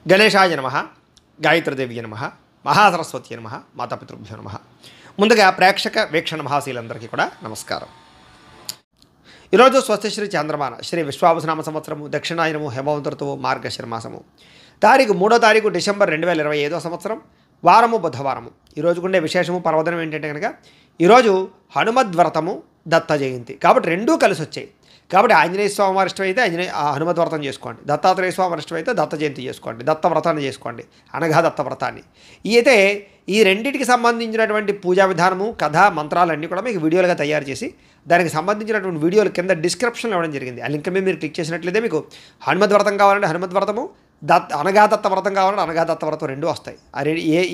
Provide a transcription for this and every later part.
గణేశాయ నమః, గాయత్రీదేవి నమః, మహాసరస్వతి నమః, మాతాపితృభ్యో నమః. ముందుగా ప్రేక్షక వీక్షణ మహాశీలందరికీ కూడా నమస్కారం. ఈరోజు స్వస్తిశ్రీ చంద్రమాన శ్రీ విశ్వావసనామ సంవత్సరము దక్షిణాయనము హేమవంత ఋతువు మార్గశిరమాసము తారీఖు 3వ తారీఖు డిసెంబర్ 2025 సంవత్సరం వారము బుధవారము. ఈరోజు ఉండే విశేషము పర్వదినం ఏంటంటే కనుక ఈరోజు హనుమద్వ్రతము దత్త జయంతి కాబట్టి రెండూ కలిసి వచ్చాయి. కాబట్టి ఆంజనేయ స్వామి వారి ఇష్టం అయితే హనుమద్ వ్రతం చేసుకోండి, దత్తాత్రేయ స్వామి వారి ఇష్టం అయితే దత్త జయంతి చేసుకోండి, దత్త వ్రతాన్ని చేసుకోండి, అనగా దత్త వ్రతాన్ని. అయితే ఈ రెండింటికి సంబంధించినటువంటి పూజా విధానము కథ మంత్రాలన్నీ కూడా మీకు వీడియోలుగా తయారు చేసి దానికి సంబంధించినటువంటి వీడియోలు కింద డిస్క్రిప్షన్లో ఇవ్వడం జరిగింది. ఆ లింక్ మీద మీరు క్లిక్ చేసినట్లయితే మీకు హనుమద్ వ్రతం కావాలంటే హనుమద్ వ్రతము, అనగా దత్త వ్రతం కావాలంటే అనగా దత్త వ్రతం రెండూ వస్తాయి.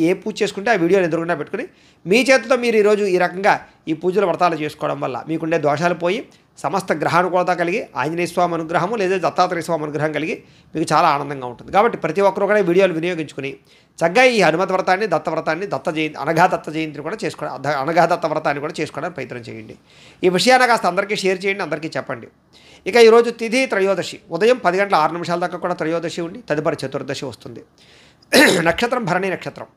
ఏ పూజ చేసుకుంటే ఆ వీడియోని ఎదురుగుండా పెట్టుకుని మీ చేతితో మీరు ఈరోజు ఈ రకంగా ఈ పూజల వ్రతాలు చేసుకోవడం వల్ల మీకుండే దోషాలు పోయి సమస్త గ్రహానుకూలత కలిగి ఆంజనేయ స్వామి అనుగ్రహము లేదా దత్తాత్రేయ స్వామి అనుగ్రహం కలిగి మీకు చాలా ఆనందంగా ఉంటుంది. కాబట్టి ప్రతి ఒక్కరు కూడా వీడియోలు వినియోగించుకుని చక్కగా ఈ హనుమత్ వ్రతాన్ని దత్త వ్రతాన్ని దత్త జయంతి అనగా దత్త జయంతిని కూడా చేసుకోవడం అనగా దత్త వ్రతాన్ని కూడా చేసుకోవడానికి ప్రయత్నం చేయండి. ఈ విషయాన్ని కాస్త అందరికీ షేర్ చేయండి, అందరికీ చెప్పండి. ఇక ఈరోజు తిథి త్రయోదశి ఉదయం 10 గంటల 6 నిమిషాల దాకా కూడా త్రయోదశి ఉండి తదుపరి చతుర్దశి వస్తుంది. నక్షత్రం భరణి నక్షత్రం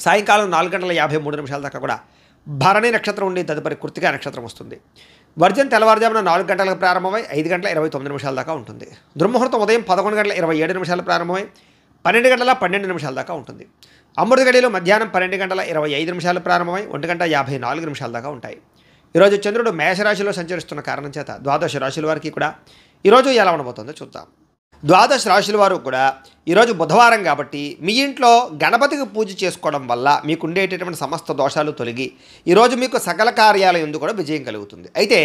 సాయంకాలం 4 గంటల 53 నిమిషాల దాకా కూడా భరణి నక్షత్రం ఉండి తదుపరి కృత్తికా నక్షత్రం వస్తుంది. వర్జన్ తెల్లవారుజామున 4 గంటలకు ప్రారంభమై 5 గంటల 29 నిమిషాల దాకా ఉంటుంది. దుర్ముహూర్తం ఉదయం 11 గంటల 27 నిమిషాలు ప్రారంభమై 12 గంటల 12 నిమిషాల దాకా ఉంటుంది. అమృత గడియలు మధ్యాహ్నం 12 గంటల 25 నిమిషాలు ప్రారంభమై 1 గంట 54 నిమిషాల దాకా ఉంటాయి. ఈరోజు చంద్రుడు మేషరాశిలో సంచరిస్తున్న కారణం చేత ద్వాదశ రాశుల వారికి కూడా ఈరోజు ఎలా ఉండబోతుందో చూద్దాం. ద్వాదశ రాశుల వారు కూడా ఈరోజు బుధవారం కాబట్టి మీ ఇంట్లో గణపతికి పూజ చేసుకోవడం వల్ల మీకు ఉండేటటువంటి సమస్త దోషాలు తొలగి ఈరోజు మీకు సకల కార్యాల యందు కూడా విజయం కలుగుతుంది. అయితే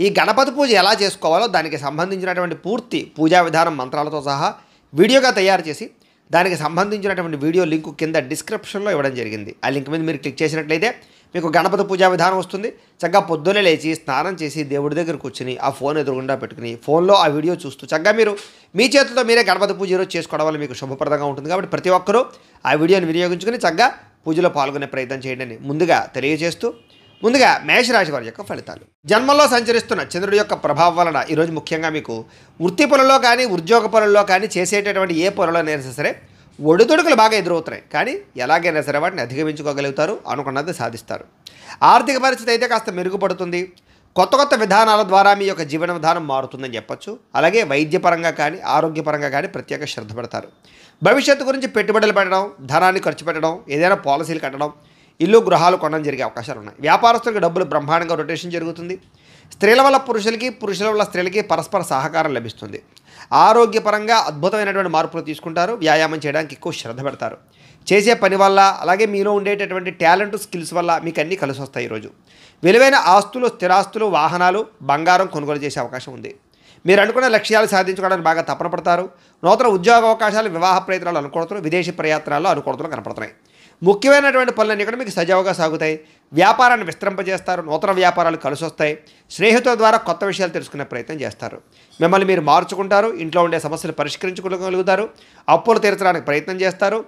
ఈ గణపతి పూజ ఎలా చేసుకోవాలో దానికి సంబంధించినటువంటి పూర్తి పూజా విధానం మంత్రాలతో సహా వీడియోగా తయారు చేసి దానికి సంబంధించినటువంటి వీడియో లింకు కింద డిస్క్రిప్షన్లో ఇవ్వడం జరిగింది. ఆ లింక్ మీద మీరు క్లిక్ చేసినట్లయితే మీకు గణపతి పూజా విధానం వస్తుంది. చక్కగా పొద్దున్నే లేచి స్నానం చేసి దేవుడి దగ్గర కూర్చుని ఆ ఫోన్ ఎదురుగుండా పెట్టుకుని ఫోన్లో ఆ వీడియో చూస్తూ చక్కగా మీరు మీ చేతులతో మీరే గణపతి పూజ ఈరోజు చేసుకోవడం వల్ల మీకు శుభప్రదంగా ఉంటుంది. కాబట్టి ప్రతి ఒక్కరూ ఆ వీడియోని వినియోగించుకుని చక్కగా పూజలో పాల్గొనే ప్రయత్నం చేయండి అని ముందుగా తెలియజేస్తూ ముందుగా మేషరాశి వారి యొక్క ఫలితాలు. జన్మల్లో సంచరిస్తున్న చంద్రుడి యొక్క ప్రభావం వలన ఈరోజు ముఖ్యంగా మీకు వృత్తి పనుల్లో కానీ ఉద్యోగ పనుల్లో కానీ చేసేటటువంటి ఏ పనులైనా సరే ఒడిదుడుకులు బాగా ఎదురవుతున్నాయి. కానీ ఎలాగైనా సరే వాటిని అధిగమించుకోగలుగుతారు, అనుకున్నది సాధిస్తారు. ఆర్థిక పరిస్థితి అయితే కాస్త మెరుగుపడుతుంది. కొత్త కొత్త విధానాల ద్వారా మీ యొక్క జీవన విధానం మారుతుందని చెప్పొచ్చు. అలాగే వైద్యపరంగా కానీ ఆరోగ్యపరంగా కానీ ప్రత్యేక శ్రద్ధ పెడతారు. భవిష్యత్తు గురించి పెట్టుబడులు పెట్టడం, ధనాన్ని ఖర్చు పెట్టడం, ఏదైనా పాలసీలు కట్టడం, ఇల్లు గృహాలు కొనడం జరిగే అవకాశాలు ఉన్నాయి. వ్యాపారస్తులకు డబ్బులు బ్రహ్మాండంగా రొటేషన్ జరుగుతుంది. స్త్రీల వల్ల పురుషులకి, పురుషుల వల్ల స్త్రీలకి పరస్పర సహకారం లభిస్తుంది. ఆరోగ్యపరంగా అద్భుతమైనటువంటి మార్పులు తీసుకుంటారు. వ్యాయామం చేయడానికి ఎక్కువ శ్రద్ధ పెడతారు. చేసే పని వల్ల అలాగే మీలో ఉండేటటువంటి టాలెంట్ స్కిల్స్ వల్ల మీకు అన్నీ కలిసి వస్తాయి. ఈరోజు విలువైన ఆస్తులు, స్థిరాస్తులు, వాహనాలు, బంగారం కొనుగోలు చేసే అవకాశం ఉంది. మీరు అనుకున్న లక్ష్యాలు సాధించుకోవడానికి బాగా తపన పడతారు. నూతన ఉద్యోగ అవకాశాలు, వివాహ ప్రయత్నాలు అనుకూలతలు, విదేశీ ప్రయత్నాల్లో అనుకూలతలు కనపడుతున్నాయి. ముఖ్యమైనటువంటి పనులన్నీ కూడా మీకు సజావుగా సాగుతాయి. వ్యాపారాన్ని విస్తరింపజేస్తారు. నూతన వ్యాపారాలు కలిసి వస్తాయి. స్నేహితుల ద్వారా కొత్త విషయాలు తెలుసుకునే ప్రయత్నం చేస్తారు. మిమ్మల్ని మీరు మార్చుకుంటారు. ఇంట్లో ఉండే సమస్యలు పరిష్కరించుకోగలుగుతారు. అప్పులు తీర్చడానికి ప్రయత్నం చేస్తారు.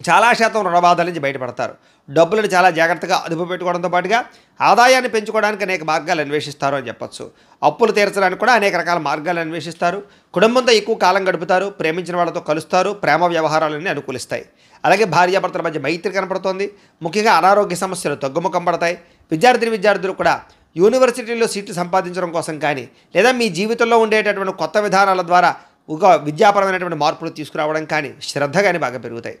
చాలా శాతం రుణబాధల నుంచి బయటపడతారు. డబ్బులను చాలా జాగ్రత్తగా అదుపు పెట్టుకోవడంతో పాటుగా ఆదాయాన్ని పెంచుకోవడానికి అనేక మార్గాలు అన్వేషిస్తారు అని చెప్పొచ్చు. అప్పులు తీర్చడానికి కూడా అనేక రకాల మార్గాలు అన్వేషిస్తారు. కుటుంబంతో ఎక్కువ కాలం గడుపుతారు. ప్రేమించిన వాళ్ళతో కలుస్తారు. ప్రేమ వ్యవహారాలన్నీ అనుకూలిస్తాయి. అలాగే భార్యాభర్తల మధ్య మైత్రి కనపడుతోంది. ముఖ్యంగా అనారోగ్య సమస్యలు తగ్గుముఖం పడతాయి. విద్యార్థులు కూడా యూనివర్సిటీలో సీట్లు సంపాదించడం కోసం కానీ లేదా మీ జీవితంలో ఉండేటటువంటి కొత్త విధానాల ద్వారా ఒక విద్యాపరమైనటువంటి మార్పులు తీసుకురావడం కానీ శ్రద్ధ కానీ బాగా పెరుగుతాయి.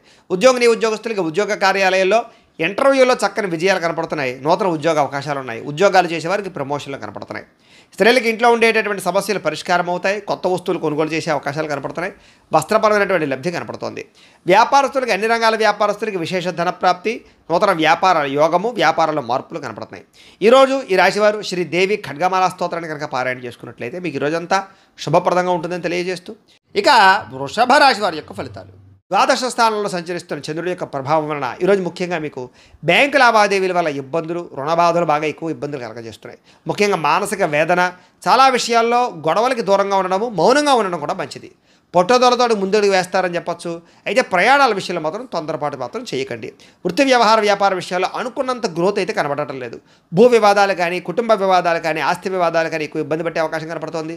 ఉద్యోగస్తులకి ఉద్యోగ కార్యాలయాల్లో ఇంటర్వ్యూలో చక్కని విజయాలు కనపడుతున్నాయి. నూతన ఉద్యోగ అవకాశాలు ఉన్నాయి. ఉద్యోగాలు చేసేవారికి ప్రమోషన్లు కనపడుతున్నాయి. స్త్రీలకు ఇంట్లో ఉండేటటువంటి సమస్యలు పరిష్కారం అవుతాయి. కొత్త వస్తువులు కొనుగోలు చేసే అవకాశాలు కనపడుతున్నాయి. వస్త్రపరమైనటువంటి లబ్ధి కనపడుతోంది. వ్యాపారస్తులకి అన్ని రంగాల వ్యాపారస్తులకి విశేష ధనప్రాప్తి, నూతన వ్యాపార యోగము, వ్యాపారాల్లో మార్పులు కనపడుతున్నాయి. ఈరోజు ఈ రాశివారు శ్రీదేవి ఖడ్గమాల స్తోత్రాన్ని కనుక పారాయణ చేసుకున్నట్లయితే మీకు ఈరోజంతా శుభప్రదంగా ఉంటుందని తెలియజేస్తూ ఇక వృషభ రాశి వారి యొక్క ఫలితాలు. ద్వాదశ స్థానంలో సంచరిస్తున్న చంద్రుడి యొక్క ప్రభావం వలన ఈరోజు ముఖ్యంగా మీకు బ్యాంకు లావాదేవీల వల్ల ఇబ్బందులు, రుణబాధలు బాగా ఎక్కువ ఇబ్బందులు కలగజేస్తున్నాయి. ముఖ్యంగా మానసిక వేదన, చాలా విషయాల్లో గొడవలకి దూరంగా ఉండడము, మౌనంగా ఉండడం కూడా మంచిది. పట్టుదలతో ముందడుగు వేస్తారని చెప్పొచ్చు. అయితే ప్రయాణాల విషయంలో మాత్రం తొందరపాటు మాత్రం చేయకండి. వృత్తి వ్యాపార విషయాల్లో అనుకున్నంత గ్రోత్ అయితే కనబడటం లేదు. భూ వివాదాలు కానీ, కుటుంబ వివాదాలు కానీ, ఆస్తి వివాదాలు కానీ ఎక్కువ ఇబ్బంది పెట్టే అవకాశం కనపడుతోంది.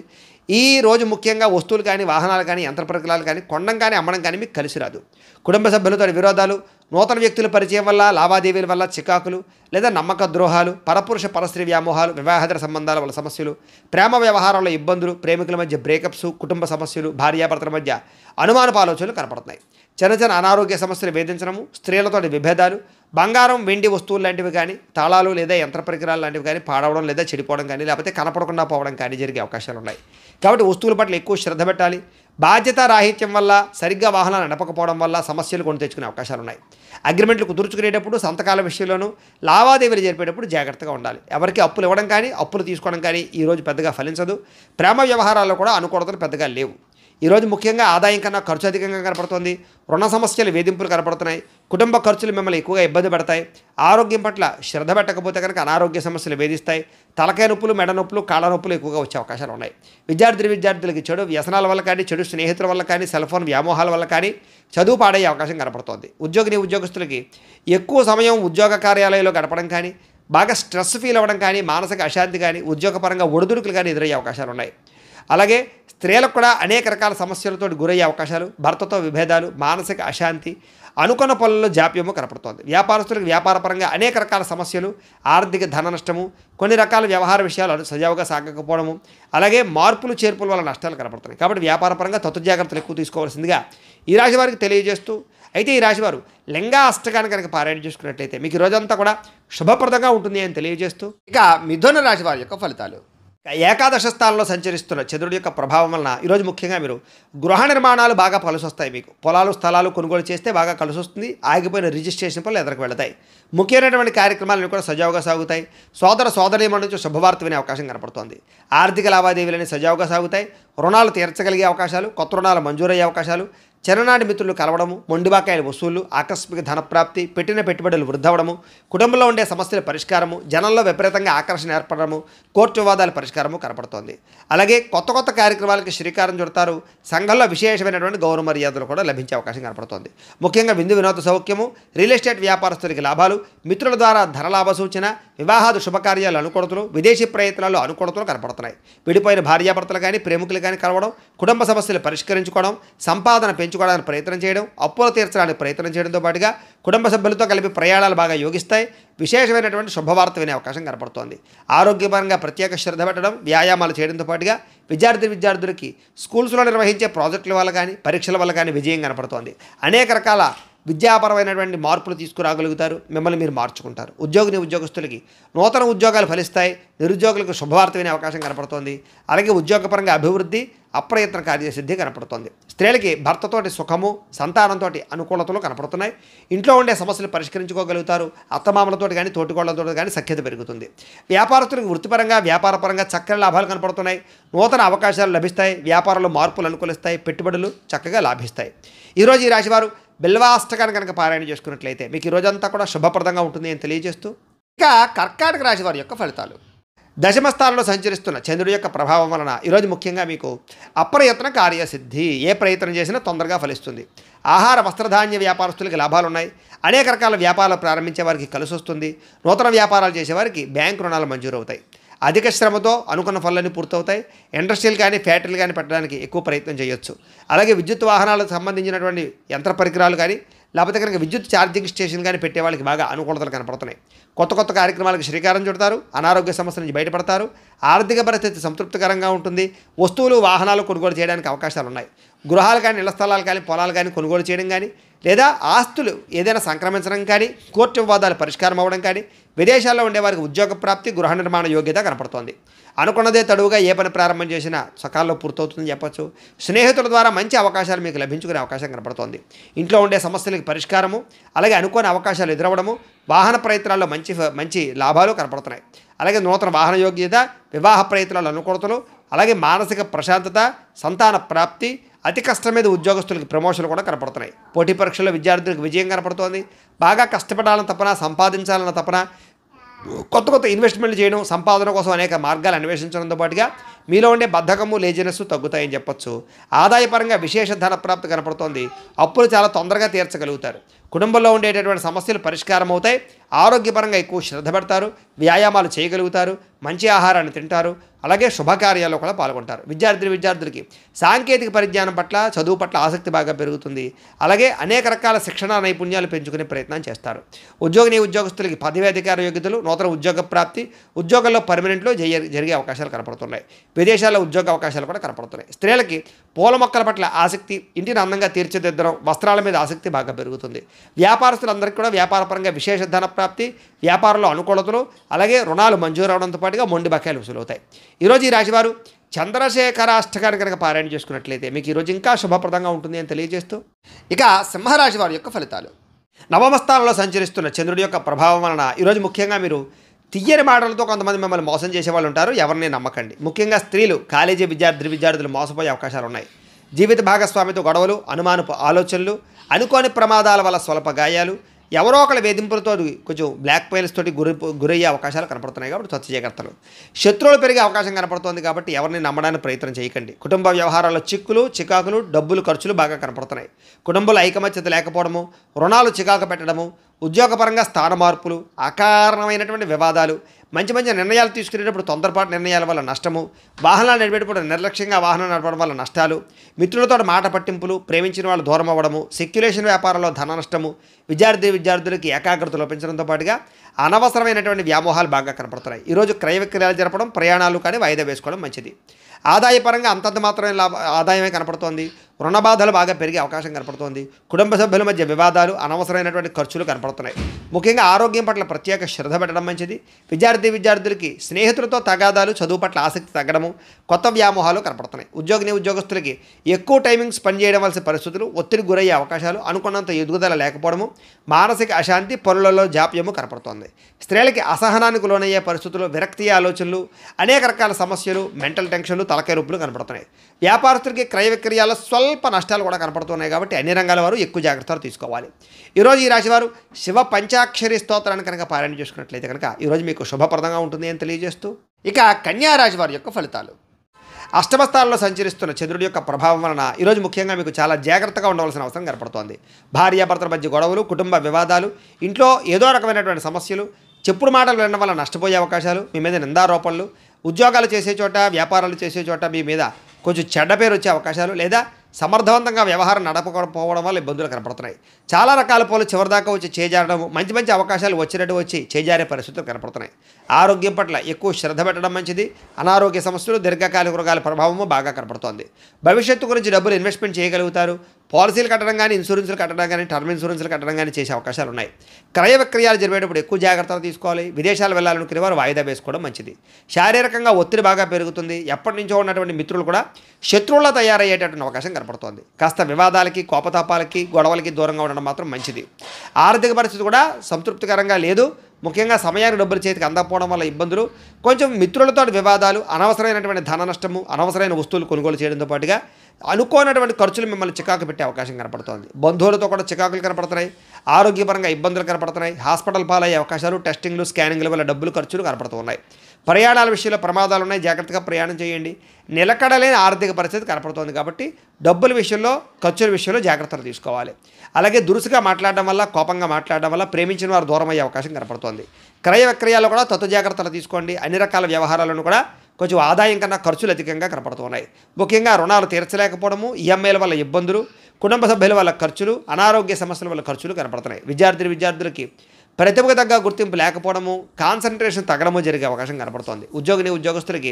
ఈ రోజు ముఖ్యంగా వస్తువులు కానీ వాహనాలు కానీ యంత్ర పరికరాలు కానీ కొనడం కానీ అమ్మడం కానీ మీకు కలిసి రాదు. కుటుంబ సభ్యులతో విరోధాలు, నూతన వ్యక్తుల పరిచయం వల్ల లావాదేవీల వల్ల చికాకులు లేదా నమ్మక ద్రోహాలు, పరపురుష పరస్త్రీ వ్యామోహాలు, వివాహేతర సంబంధాల వల్ల సమస్యలు, ప్రేమ వ్యవహారాల్లో ఇబ్బందులు, ప్రేమికుల మధ్య బ్రేకప్స్, కుటుంబ సమస్యలు, భార్యాభర్తల మధ్య అనుమానపు ఆలోచనలు కనపడుతున్నాయి. చిన్న చిన్న అనారోగ్య సమస్యలు వేధించడము, స్త్రీలతోటి విభేదాలు, బంగారం వెండి వస్తువులు లాంటివి కానీ, తాళాలు లేదా యంత్ర పరికరాలు లాంటివి కానీ పాడవడం లేదా చెడిపోవడం కానీ, లేకపోతే కనపడకుండా పోవడం కానీ జరిగే అవకాశాలు ఉన్నాయి. కాబట్టి వస్తువుల పట్ల ఎక్కువ శ్రద్ధ పెట్టాలి. బాధ్యత రాహిత్యం వల్ల, సరిగ్గా వాహనాలు నడపకపోవడం వల్ల సమస్యలు కొని తెచ్చుకునే అవకాశాలు ఉన్నాయి. అగ్రిమెంట్లు కుదుర్చుకునేటప్పుడు, సంతకాల విషయంలోనూ, లావాదేవీలు జరిపేటప్పుడు జాగ్రత్తగా ఉండాలి. ఎవరికి అప్పులు ఇవ్వడం కానీ, అప్పులు తీసుకోవడం కానీ ఈరోజు పెద్దగా ఫలించదు. ప్రేమ వ్యవహారాల్లో కూడా అనుకూలతలు పెద్దగా లేవు. ఈరోజు ముఖ్యంగా ఆదాయం కన్నా ఖర్చు అధికంగా కనపడుతుంది. రుణ సమస్యలు, వేధింపులు కనపడుతున్నాయి. కుటుంబ ఖర్చులు మిమ్మల్ని ఎక్కువగా ఇబ్బంది పెడతాయి. ఆరోగ్యం పట్ల శ్రద్ధ పెట్టకపోతే కనుక అనారోగ్య సమస్యలు వేధిస్తాయి. తలకాయ నొప్పులు, మెడ నొప్పులు, కాళ్ళ నొప్పులు ఎక్కువగా వచ్చే అవకాశాలు ఉన్నాయి. విద్యార్థులకి చెడు వ్యసనాల వల్ల కానీ, చెడు స్నేహితుల వల్ల కానీ, సెల్ ఫోన్ వ్యామోహాల వల్ల కానీ చదువు పాడయ్యే అవకాశం కనపడుతోంది. ఉద్యోగస్తులకి ఎక్కువ సమయం ఉద్యోగ కార్యాలయంలో గడపడం కానీ, బాగా స్ట్రెస్ ఫీల్ అవ్వడం కానీ, మానసిక అశాంతి కానీ, ఉద్యోగపరంగా ఒడిదుడుకులు కానీ ఎదురయ్యే అవకాశాలు ఉన్నాయి. అలాగే స్త్రీలకు కూడా అనేక రకాల సమస్యలతో గురయ్యే అవకాశాలు, భర్తతో విభేదాలు, మానసిక అశాంతి, అనుకున్న పనుల్లో జాప్యము కనపడుతోంది. వ్యాపారస్తులకు వ్యాపారపరంగా అనేక రకాల సమస్యలు, ఆర్థిక ధన నష్టము, కొన్ని రకాల వ్యవహార విషయాలు సజావుగా సాగకపోవడము, అలాగే మార్పులు చేర్పుల వల్ల నష్టాలు కనపడుతున్నాయి. కాబట్టి వ్యాపారపరంగా జాగ్రత్తలు ఎక్కువ తీసుకోవాల్సిందిగా ఈ రాశి వారికి తెలియజేస్తూ, అయితే ఈ రాశివారు లింగా అష్టకాన్ని కనుక పారాయణ చేసుకున్నట్లయితే మీకు ఈ రోజంతా కూడా శుభప్రదంగా ఉంటుంది అని తెలియజేస్తూ, ఇక మిథున రాశి వారి యొక్క ఫలితాలు. ఏకాదశ స్థానంలో సంచరిస్తున్న చంద్రుడి యొక్క ప్రభావం వలన ఈరోజు ముఖ్యంగా మీరు గృహ నిర్మాణాలు బాగా కలిసి వస్తాయి. మీకు పొలాలు, స్థలాలు కొనుగోలు చేస్తే బాగా కలిసి వస్తుంది. ఆగిపోయిన రిజిస్ట్రేషన్ పనులు ఎదురుకు వెళతాయి. ముఖ్యమైనటువంటి కార్యక్రమాలను కూడా సజావుగా సాగుతాయి. సోదరీమణుల నుంచి శుభవార్త వినే అవకాశం కనపడుతోంది. ఆర్థిక లావాదేవీలని సజావుగా సాగుతాయి. రుణాలు తీర్చగలిగే అవకాశాలు, కొత్త రుణాలు మంజూరయ్యే అవకాశాలు, చిన్ననాటి మిత్రులు కలవడము, మొండిబాకాయల వసూళ్లు, ఆకస్మిక ధనప్రాప్తి, పెట్టిన పెట్టుబడులు వృద్ధవడము, కుటుంబంలో ఉండే సమస్యల పరిష్కారము, జనంలో విపరీతంగా ఆకర్షణ ఏర్పడము, కోర్టు వివాదాల పరిష్కారము కనపడుతోంది. అలాగే కొత్త కార్యక్రమాలకి శ్రీకారం చుడతారు. సంఘంలో విశేషమైనటువంటి గౌరవ మర్యాదలు కూడా లభించే అవకాశం కనపడుతోంది. ముఖ్యంగా విందు వినోద సౌఖ్యము, రియల్ ఎస్టేట్ వ్యాపారస్తులకి లాభాలు, మిత్రుల ద్వారా ధనలాభ సూచన, వివాహాది శుభకార్యాలు అనుకూలతలు, విదేశీ ప్రయత్నాలు అనుకూలతలు కనపడుతున్నాయి. విడిపోయిన భార్యాభర్తలు కానీ, ప్రేమికులు కానీ కలవడం, కుటుంబ సమస్యలు పరిష్కరించుకోవడం, సంపాదన పెంచుకోవడానికి ప్రయత్నం చేయడం, అప్పులు తీర్చడానికి ప్రయత్నం చేయడంతో పాటుగా కుటుంబ సభ్యులతో కలిపి ప్రయాణాలు బాగా యోగిస్తాయి. విశేషమైనటువంటి శుభవార్త వినే అవకాశం కనపడుతోంది. ఆరోగ్యపరంగా ప్రత్యేక శ్రద్ధ పెట్టడం, వ్యాయామాలు చేయడంతో పాటుగా విద్యార్థులకి స్కూల్స్లో నిర్వహించే ప్రాజెక్టుల వల్ల కానీ, పరీక్షల వల్ల కానీ విజయం కనపడుతోంది. అనేక రకాల విద్యాపరమైనటువంటి మార్పులు తీసుకురాగలుగుతారు. మిమ్మల్ని మీరు మార్చుకుంటారు. ఉద్యోగస్తులకి నూతన ఉద్యోగాలు ఫలిస్తాయి. నిరుద్యోగులకు శుభవార్త వినే అవకాశం కనపడుతోంది. అలాగే ఉద్యోగపరంగా అభివృద్ధి, అప్రయత్న కార్యసిద్ధి కనపడుతోంది. స్త్రీలకి భర్తతోటి సుఖము, సంతానంతో అనుకూలతలు కనపడుతున్నాయి. ఇంట్లో ఉండే సమస్యలు పరిష్కరించుకోగలుగుతారు. అత్తమామలతోటి కానీ, తోటికోళ్లతో కానీ సఖ్యత పెరుగుతుంది. వ్యాపారస్తులకు వృత్తిపరంగా, వ్యాపారపరంగా చక్కని లాభాలు కనపడుతున్నాయి. నూతన అవకాశాలు లభిస్తాయి. వ్యాపారంలో మార్పులు అనుకూలిస్తాయి. పెట్టుబడులు చక్కగా లాభిస్తాయి. ఈరోజు ఈ రాశివారు బిల్వాష్టకాన్ని కనుక పారాయణ చేసుకున్నట్లయితే మీకు ఈ రోజంతా కూడా శుభప్రదంగా ఉంటుంది అని తెలియజేస్తూ, ఇక కర్కాటక రాశి వారి యొక్క ఫలితాలు. దశమ స్థానంలో సంచరిస్తున్న చంద్రుడి యొక్క ప్రభావం వలన ఈరోజు ముఖ్యంగా మీకు అప్రయత్న కార్యసిద్ధి. ఏ ప్రయత్నం చేసినా తొందరగా ఫలిస్తుంది. ఆహార వస్త్రధాన్య వ్యాపారస్తులకి లాభాలు ఉన్నాయి. అనేక రకాల వ్యాపారాలు ప్రారంభించే వారికి కలిసి వస్తుంది. నూతన వ్యాపారాలు చేసేవారికి బ్యాంకు రుణాలు మంజూరు అవుతాయి. అధిక శ్రమతో అనుకున్న పనులన్నీ పూర్తవుతాయి. ఇండస్ట్రీలు కానీ, ఫ్యాక్టరీలు కానీ పెట్టడానికి ఎక్కువ ప్రయత్నం చేయొచ్చు. అలాగే విద్యుత్ వాహనాలకు సంబంధించినటువంటి యంత్ర పరికరాలు కానీ, లేకపోతే కనుక విద్యుత్ ఛార్జింగ్ స్టేషన్ కానీ పెట్టే వాళ్ళకి బాగా అనుకూలతలు కనపడుతున్నాయి. కొత్త కార్యక్రమాలకు శ్రీకారం చుడతారు. అనారోగ్య సమస్యల నుంచి బయటపడతారు. ఆర్థిక పరిస్థితి సంతృప్తికరంగా ఉంటుంది. వస్తువులు, వాహనాలు కొనుగోలు చేయడానికి అవకాశాలు ఉన్నాయి. గృహాలు కానీ, ఇళ్ల స్థలాలు కానీ, పొలాలు కానీ కొనుగోలు చేయడం కానీ, లేదా ఆస్తులు ఏదైనా సంక్రమించడం కానీ, కోర్టు వివాదాలు పరిష్కారం అవ్వడం కానీ, విదేశాల్లో ఉండేవారికి ఉద్యోగ ప్రాప్తి, గృహ నిర్మాణ యోగ్యత కనపడుతోంది. అనుకున్నదే తడువుగా ఏ పని ప్రారంభం చేసినా సకాలంలో పూర్తవుతుందని చెప్పచ్చు. స్నేహితుల ద్వారా మంచి అవకాశాలు మీకు లభించుకునే అవకాశం కనపడుతోంది. ఇంట్లో ఉండే సమస్యలకు పరిష్కారము, అలాగే అనుకోని అవకాశాలు ఎదురవ్వడము, వాహన ప్రయత్నాల్లో మంచి లాభాలు కనపడుతున్నాయి. అలాగే నూతన వాహన యోగ్యత, వివాహ ప్రయత్నాలు అనుకూలతలు, అలాగే మానసిక ప్రశాంతత, సంతాన ప్రాప్తి, అతి కష్టం మీద ఉద్యోగస్తులకు ప్రమోషన్లు కూడా కనపడుతున్నాయి. పోటీ పరీక్షల్లో విద్యార్థులకు విజయం కనపడుతోంది. బాగా కష్టపడాలన్న తపన, సంపాదించాలన్న తపన, కొత్త ఇన్వెస్ట్మెంట్లు చేయడం, సంపాదన కోసం అనేక మార్గాలు అన్వేషించడంతో పాటుగా మీలో ఉండే బద్ధకము లేజినెస్ తగ్గుతాయని చెప్పొచ్చు. ఆదాయపరంగా విశేష ధన ప్రాప్తి కనపడుతోంది. అప్పులు చాలా తొందరగా తీర్చగలుగుతారు. కుటుంబంలో ఉండేటటువంటి సమస్యలు పరిష్కారం అవుతాయి. ఆరోగ్యపరంగా ఎక్కువ శ్రద్ధ పెడతారు. వ్యాయామాలు చేయగలుగుతారు. మంచి ఆహారాన్ని తింటారు. అలాగే శుభకార్యాల్లో కూడా పాల్గొంటారు. విద్యార్థులకి సాంకేతిక పరిజ్ఞానం పట్ల, చదువు పట్ల ఆసక్తి బాగా పెరుగుతుంది. అలాగే అనేక రకాల శిక్షణా నైపుణ్యాలు పెంచుకునే ప్రయత్నం చేస్తారు. ఉద్యోగస్తులకి పదవి అధికార యోగ్యతలు, నూతన ఉద్యోగ ప్రాప్తి, ఉద్యోగంలో పర్మనెంట్లో జరిగే అవకాశాలు కనపడుతున్నాయి. విదేశాల్లో ఉద్యోగ అవకాశాలు కూడా కనపడుతున్నాయి. స్త్రీలకి పూల మొక్కల పట్ల ఆసక్తి, ఇంటిని అందంగా తీర్చిదిద్దడం, వస్త్రాల మీద ఆసక్తి బాగా పెరుగుతుంది. వ్యాపారస్తులందరికీ కూడా వ్యాపారపరంగా విశేష ధన ప్రాప్తి, వ్యాపారంలో అనుకూలతలు, అలాగే రుణాలు మంజూరు అవడంతో పాటుగా మొండి బకాయిలు వసూలవుతాయి. ఈరోజు ఈ రాశివారు చంద్రశేఖరాష్టకాన్ని కనుక పారాయణ చేసుకున్నట్లయితే మీకు ఈరోజు ఇంకా శుభప్రదంగా ఉంటుంది అని తెలియజేస్తూ, ఇక సింహరాశి వారి యొక్క ఫలితాలు. నవమ స్థానంలో సంచరిస్తున్న చంద్రుడి యొక్క ప్రభావం వలన ఈరోజు ముఖ్యంగా మీరు తియ్యని మాటలతో కొంతమంది మిమ్మల్ని మోసం చేసేవాళ్ళు ఉంటారు. ఎవరిని నమ్మకండి. ముఖ్యంగా స్త్రీలు, కాలేజీ విద్యార్థులు మోసపోయే అవకాశాలు ఉన్నాయి. జీవిత భాగస్వామితో గొడవలు, అనుమానపు ఆలోచనలు, అనుకోని ప్రమాదాల వల్ల స్వల్ప గాయాలు, ఎవరో ఒకళ్ళ వేధింపులతో కొంచెం బ్లాక్ మెయిల్స్ తోటి గురయ్యే అవకాశాలు కనపడుతున్నాయి. కాబట్టి స్వచ్ఛ జాగ్రత్తలు. శత్రువులు పెరిగే అవకాశం కనపడుతోంది. కాబట్టి ఎవరిని నమ్మడానికి ప్రయత్నం చేయకండి. కుటుంబ వ్యవహారాల్లో చికాకులు, డబ్బులు ఖర్చులు బాగా కనపడుతున్నాయి. కుటుంబంలో ఐకమత్యత లేకపోవడము, రుణాలు చికాకు పెట్టడము, ఉద్యోగపరంగా స్థాన మార్పులు, అకారణమైనటువంటి వివాదాలు, మంచి నిర్ణయాలు తీసుకునేటప్పుడు తొందరపాటు నిర్ణయాల వల్ల నష్టము, వాహనాలు నడిపేటప్పుడు నిర్లక్ష్యంగా వాహనం నడపడం వల్ల నష్టాలు, మిత్రులతో మాట పట్టింపులు, ప్రేమించిన వాళ్ళు దూరం అవ్వడము, సెక్యులేషన్ వ్యాపారంలో ధన నష్టము, విద్యార్థులకి ఏకాగ్రత లోపించడంతో పాటుగా అనవసరమైనటువంటి వ్యామోహాలు బాగా కనపడుతున్నాయి. ఈరోజు క్రయ విక్రయాలు జరపడం, ప్రయాణాలు కానీ వాయిదా వేసుకోవడం మంచిది. ఆదాయపరంగా అంతంత మాత్రమే ఆదాయమే కనపడుతోంది. రుణ బాధలు బాగా పెరిగే అవకాశం కనపడుతోంది. కుటుంబ సభ్యుల మధ్య వివాదాలు, అనవసరమైనటువంటి ఖర్చులు కనపడుతున్నాయి. ముఖ్యంగా ఆరోగ్యం పట్ల ప్రత్యేక శ్రద్ధ పెట్టడం మంచిది. విద్యార్థులకి స్నేహితులతో తగాదాలు, చదువు పట్ల ఆసక్తి తగ్గడము, కొత్త వ్యామోహాలు కనపడుతున్నాయి. ఉద్యోగస్తులకి ఎక్కువ టైమింగ్ స్పెండ్ చేయడం వలసిన పరిస్థితులు, ఒత్తిడి గురయ్యే అవకాశాలు, అనుకున్నంత ఎదుగుదల లేకపోవడము, మానసిక అశాంతి, పనులలో జాప్యము కనపడుతోంది. స్త్రీలకి అసహనానికి లోనయ్యే పరిస్థితులు, విరక్తి ఆలోచనలు, అనేక రకాల సమస్యలు, మెంటల్ టెన్షన్లు, తలకాయ రూపులు కనపడుతున్నాయి. వ్యాపారస్తులకి క్రయ విక్రయాల్లో స్వల్ప నష్టాలు కూడా కనపడుతున్నాయి. కాబట్టి అన్ని రంగాల వారు ఎక్కువ జాగ్రత్తలు తీసుకోవాలి. ఈరోజు ఈ రాశివారు శివ పంచాక్షరి స్తోత్రాన్ని కనుక పారాయణ చేసుకున్నట్లయితే కనుక ఈరోజు మీకు శుభప్రదంగా ఉంటుంది అని తెలియజేస్తూ, ఇక కన్యా రాశి వారి యొక్క ఫలితాలు. అష్టమ స్థానంలో సంచరిస్తున్న చంద్రుడి యొక్క ప్రభావం వలన ఈరోజు ముఖ్యంగా మీకు చాలా జాగ్రత్తగా ఉండవలసిన అవసరం కనపడుతోంది. భార్యాభర్తల మధ్య గొడవలు, కుటుంబ వివాదాలు, ఇంట్లో ఏదో రకమైనటువంటి సమస్యలు, చెప్పుడు మాటలు వినడం వల్ల నష్టపోయే అవకాశాలు, మీ మీద నిందారోపణలు, ఉద్యోగాలు చేసే చోట, వ్యాపారాలు చేసే చోట మీ మీద కొంచెం చెడ్డ పేరు వచ్చే అవకాశాలు, లేదా సమర్థవంతంగా వ్యవహారం నడపకపోవడం వల్ల ఇబ్బందులు కనపడుతున్నాయి. చాలా రకాల పోలు చివరిదాకా వచ్చి చేజారడము, మంచి అవకాశాలు వచ్చినట్టు వచ్చి చేజారే పరిస్థితులు కనపడుతున్నాయి. ఆరోగ్యం పట్ల ఎక్కువ శ్రద్ధ పెట్టడం మంచిది. అనారోగ్య సమస్యలు, దీర్ఘకాలిక రోగాల ప్రభావము బాగా కనపడుతోంది. భవిష్యత్తు గురించి డబ్బులు ఇన్వెస్ట్మెంట్ చేయగలుగుతారు. పాలసీలు కట్టడం కానీ, ఇన్సూరెన్స్లు కట్టడం కానీ, టర్మ్ ఇన్సూరెన్స్లు కట్టడం కానీ చేసే అవకాశాలు ఉన్నాయి. క్రయ విక్రయాలు జరిగేటప్పుడు ఎక్కువ జాగ్రత్తలు తీసుకోవాలి. విదేశాలు వెళ్ళాలనుకునే వారు వాయిదా వేసుకోవడం మంచిది. శారీరకంగా ఒత్తిడి బాగా పెరుగుతుంది. ఎప్పటి నుంచో ఉన్నటువంటి మిత్రులు కూడా శత్రువులా తయారయ్యేటటువంటి అవకాశం కనపడుతోంది. కాస్త వివాదాలకి, కోపతాపాలకి, గొడవలకి దూరంగా ఉండడం మాత్రం మంచిది. ఆర్థిక పరిస్థితి కూడా సంతృప్తికరంగా లేదు. ముఖ్యంగా సమయానికి డబ్బులు చేతికి అందకపోవడం వల్ల ఇబ్బందులు, కొంచెం మిత్రులతో వివాదాలు, అనవసరమైనటువంటి ధన నష్టము, అనవసరమైన వస్తువులు కొనుగోలు చేయడంతో పాటుగా అనుకోనటువంటి ఖర్చులు మిమ్మల్ని చికాకు పెట్టే అవకాశం కనపడుతోంది. బంధువులతో కూడా చికాకులు కనపడుతున్నాయి. ఆరోగ్యపరంగా ఇబ్బందులు కనపడుతున్నాయి. హాస్పిటల్ పాలయ్యే అవకాశాలు, టెస్టింగ్లు, స్కానింగ్ల వల్ల డబ్బులు ఖర్చులు కనపడుతూ ఉన్నాయి. ప్రయాణాల విషయంలో ప్రమాదాలు ఉన్నాయి. జాగ్రత్తగా ప్రయాణం చేయండి. నిలకడలేని ఆర్థిక పరిస్థితి కనపడుతోంది. కాబట్టి డబ్బుల విషయంలో, ఖర్చుల విషయంలో జాగ్రత్తలు తీసుకోవాలి. అలాగే దురుసుగా మాట్లాడడం వల్ల, కోపంగా మాట్లాడడం వల్ల ప్రేమించిన వారు దూరం అయ్యే అవకాశం కనపడుతోంది. క్రయ విక్రయాల్లో కూడా తత్వ జాగ్రత్తలు తీసుకోండి. అన్ని రకాల వ్యవహారాలను కూడా కొంచెం ఆదాయం కన్నా ఖర్చులు అధికంగా కనపడుతున్నాయి. ముఖ్యంగా రుణాలు తీర్చలేకపోవడము, ఈఎంఐల వల్ల ఇబ్బందులు, కుటుంబ సభ్యుల వల్ల ఖర్చులు, అనారోగ్య సమస్యల వల్ల ఖర్చులు కనపడుతున్నాయి. విద్యార్థులకి ప్రతిభకు తగ్గ గుర్తింపు లేకపోవడము, కాన్సన్ట్రేషన్ తగ్గడము జరిగే అవకాశం కనపడుతోంది. ఉద్యోగస్తులకి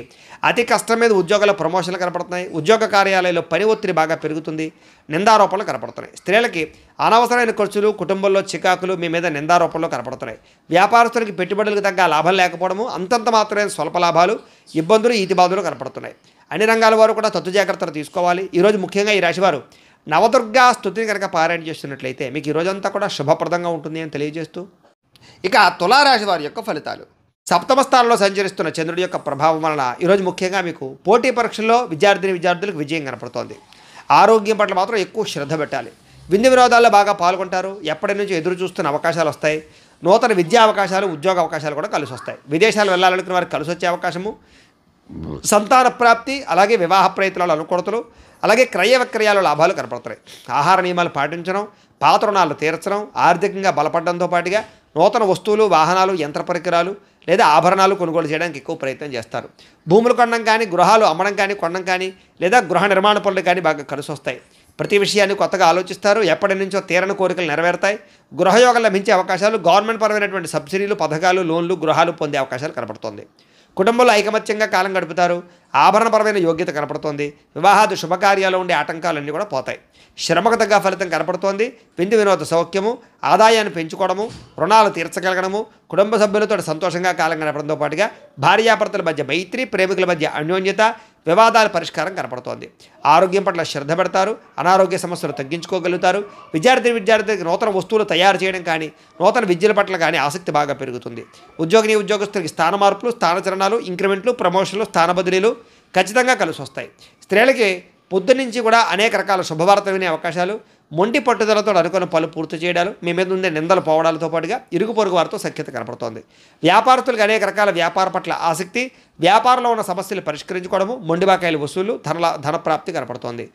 అతి కష్టం మీద ఉద్యోగాల ప్రమోషన్లు కనపడుతున్నాయి. ఉద్యోగ కార్యాలయంలో పని ఒత్తిడి బాగా పెరుగుతుంది. నిందారోపణలు కనపడుతున్నాయి. స్త్రీలకి అనవసరమైన ఖర్చులు, కుటుంబంలో చికాకులు, మీ మీద నిందారోపణలు కనపడుతున్నాయి. వ్యాపారస్తులకి పెట్టుబడులకు తగ్గ లాభం లేకపోవడము, అంతంత మాత్రమే స్వల్ప లాభాలు, ఇబ్బందులు, ఈతిబాధలు కనపడుతున్నాయి. అన్ని రంగాల వారు కూడా తత్వ జాగ్రత్తలు తీసుకోవాలి. ఈరోజు ముఖ్యంగా ఈ రాశివారు నవదుర్గా స్తుతిని కనుక పారాయణ చేస్తున్నట్లయితే మీకు ఈ రోజంతా కూడా శుభప్రదంగా ఉంటుంది అని తెలియజేస్తూ, ఇక తులారాశి వారి యొక్క ఫలితాలు. సప్తమ స్థానంలో సంచరిస్తున్న చంద్రుడి యొక్క ప్రభావం వలన ఈరోజు ముఖ్యంగా మీకు పోటీ పరీక్షల్లో విద్యార్థులకు విజయం కనపడుతోంది. ఆరోగ్యం పట్ల మాత్రం ఎక్కువ శ్రద్ధ పెట్టాలి. విందు వినోదాల్లో బాగా పాల్గొంటారు. ఎప్పటి నుంచి ఎదురు చూస్తున్న అవకాశాలు వస్తాయి. నూతన విద్యా అవకాశాలు, ఉద్యోగ అవకాశాలు కూడా కలిసి వస్తాయి. విదేశాలు వెళ్ళాలనుకున్న వారికి కలిసి వచ్చే అవకాశము, సంతాన ప్రాప్తి, అలాగే వివాహ ప్రయత్నాలు అనుకూలతలు, అలాగే క్రయ విక్రయాల లాభాలు కనపడుతున్నాయి. ఆహార నియమాలు పాటించడం, పాత రుణాలు తీర్చడం, ఆర్థికంగా బలపడడంతో పాటుగా నూతన వస్తువులు, వాహనాలు, యంత్ర పరికరాలు లేదా ఆభరణాలు కొనుగోలు చేయడానికి ఎక్కువ ప్రయత్నం చేస్తారు. భూములు కొనడం కానీ, గృహాలు అమ్మడం కానీ, కొనడం కానీ, లేదా గృహ నిర్మాణ పనులు కానీ బాగా కలిసి వస్తాయి. ప్రతి విషయాన్ని కొత్తగా ఆలోచిస్తారు. ఎప్పటి నుంచో తీరని కోరికలు నెరవేరుతాయి. గృహయోగం లభించే అవకాశాలు, గవర్నమెంట్ పరమైనటువంటి సబ్సిడీలు, పథకాలు, లోన్లు, గృహాలు పొందే అవకాశాలు కనపడుతుంది. కుటుంబంలో ఐకమత్యంగా కాలం గడుపుతారు. ఆభరణపరమైన యోగ్యత కనపడుతోంది. వివాహాది శుభకార్యాలు ఉండే ఆటంకాలన్నీ కూడా పోతాయి. శ్రమకు తగ్గ ఫలితం కనపడుతోంది. విందు వినోద సౌఖ్యము, ఆదాయాన్ని పెంచుకోవడము, రుణాలు తీర్చగలగడము, కుటుంబ సభ్యులతో సంతోషంగా కాలం గడపడంతో పాటుగా భార్యాభర్తల మధ్య మైత్రి, ప్రేమికుల మధ్య అన్యోన్యత, వివాదాల పరిష్కారం కనపడుతోంది. ఆరోగ్యం పట్ల శ్రద్ధ పెడతారు. అనారోగ్య సమస్యలు తగ్గించుకోగలుగుతారు. విద్యార్థికి నూతన వస్తువులు తయారు చేయడం కానీ, నూతన విద్యల పట్ల కానీ ఆసక్తి బాగా పెరుగుతుంది. ఉద్యోగస్తులకి స్థాన మార్పులు, స్థానచలనాలు, ఇంక్రిమెంట్లు, ప్రమోషన్లు, స్థాన బదిలీలు ఖచ్చితంగా కలిసి వస్తాయి. స్త్రీలకి పొద్దున్నుంచి కూడా అనేక రకాల శుభవార్త వినే అవకాశాలు, మొండి పట్టుదలతో అనుకున్న పనులు పూర్తి చేయడాలు, మీ మీద ఉండే నిందలు పోవడాలతో పాటుగా ఇరుగు పొరుగు వారితో సఖ్యత కనపడుతోంది. వ్యాపారస్తులకు అనేక రకాల వ్యాపార పట్ల ఆసక్తి, వ్యాపారంలో ఉన్న సమస్యలు పరిష్కరించుకోవడము, మొండి బాకాయలు వసూలు, ధనప్రాప్తి కనపడుతోంది.